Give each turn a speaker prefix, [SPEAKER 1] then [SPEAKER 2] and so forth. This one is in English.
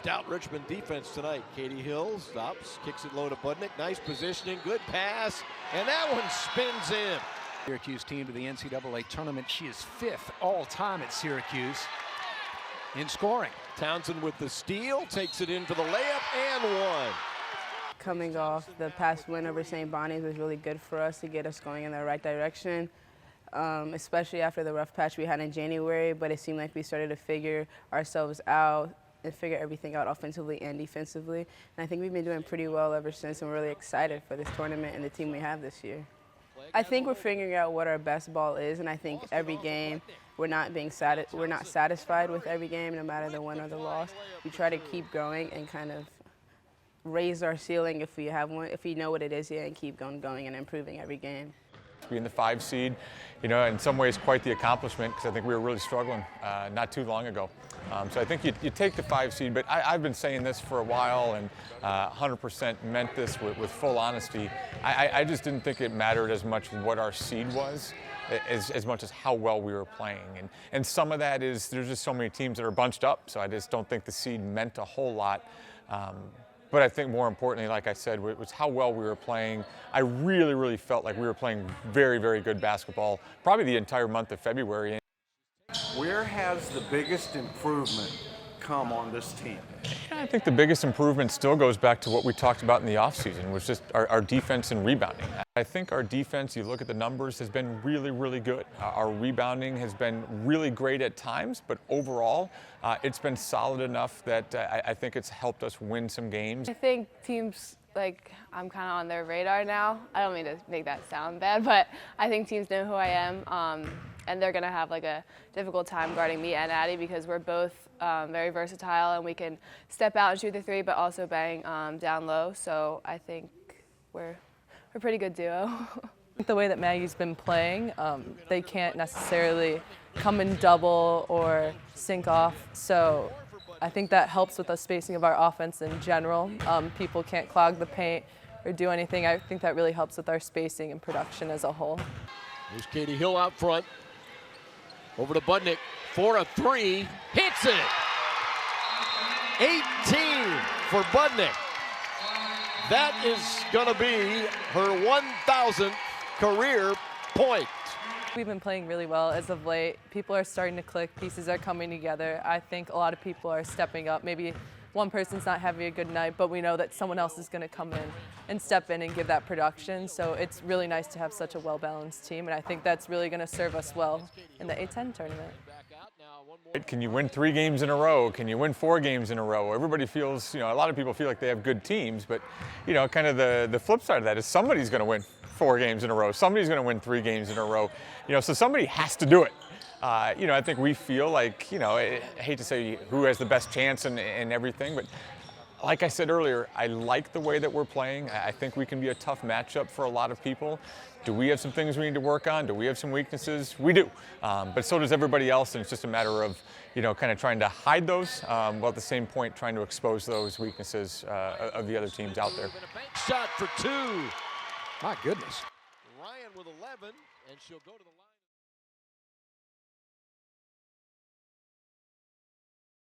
[SPEAKER 1] Stout Richmond defense tonight. Katie Hill stops, kicks it low to Budnick. Nice positioning, good pass, and that one spins in.
[SPEAKER 2] Syracuse team to the NCAA tournament. She is 5th all-time at Syracuse in scoring.
[SPEAKER 1] Townsend with the steal, takes it in for the layup and one.
[SPEAKER 3] Coming off the past win over St. Bonnie's was really good for us to get us going in the right direction, especially after the rough patch we had in January, but it seemed like we started to figure ourselves out and figure everything out offensively and defensively. And I think we've been doing pretty well ever since, and we're really excited for this tournament and the team we have this year. I think we're figuring out what our best ball is, and I think every game we're not satisfied with every game, no matter the win or the loss. We try to keep growing and kind of raise our ceiling if we have one, if we know what it is, and keep going and improving every game.
[SPEAKER 4] Being the 5 seed, you know, in some ways quite the accomplishment, because I think we were really struggling not too long ago. So I think you take the 5 seed, but I've been saying this for a while and 100% meant this with full honesty. I just didn't think it mattered as much what our seed was as much as how well we were playing. And some of that is there's just so many teams that are bunched up, so I just don't think the seed meant a whole lot. But I think more importantly, like I said, was how well we were playing. I really, really felt like we were playing very, very good basketball, probably the entire month of February.
[SPEAKER 5] Where has the biggest improvement come on this team?
[SPEAKER 4] Yeah, I think the biggest improvement still goes back to what we talked about in the offseason, which is just our defense and rebounding. I think our defense, you look at the numbers, has been really, really good. Our rebounding has been really great at times, but overall, it's been solid enough that I think it's helped us win some games.
[SPEAKER 6] I think teams, like, I'm kind of on their radar now. I don't mean to make that sound bad, but I think teams know who I am. And they're going to have like a difficult time guarding me and Addie because we're both very versatile and we can step out and shoot the 3, but also bang down low. So I think we're a pretty good duo.
[SPEAKER 7] The way that Maggie's been playing, they can't necessarily come in double or sink off. So I think that helps with the spacing of our offense in general. People can't clog the paint or do anything. I think that really helps with our spacing and production as a whole.
[SPEAKER 1] There's Katie Hill out front. Over to Budnick for a 3, hits it! 18 for Budnick. That is going to be her 1,000th career point.
[SPEAKER 7] We've been playing really well as of late. People are starting to click, pieces are coming together. I think a lot of people are stepping up. Maybe one person's not having a good night, but we know that someone else is going to come in and step in and give that production. So it's really nice to have such a well-balanced team, and I think that's really going to serve us well in the A-10 tournament.
[SPEAKER 4] Can you win 3 games in a row? Can you win 4 games in a row? Everybody feels, you know, a lot of people feel like they have good teams, but, you know, kind of the flip side of that is somebody's going to win 4 games in a row. Somebody's going to win 3 games in a row. You know, so somebody has to do it. You know, I think we feel like, you know, I hate to say who has the best chance and everything, but like I said earlier, I like the way that we're playing. I think we can be a tough matchup for a lot of people. Do we have some things we need to work on? Do we have some weaknesses? We do. But so does everybody else, and it's just a matter of, you know, kind of trying to hide those, while at the same point trying to expose those weaknesses of the other teams out there.
[SPEAKER 1] Shot for 2. My goodness. Ryan with 11, and she'll go to the line.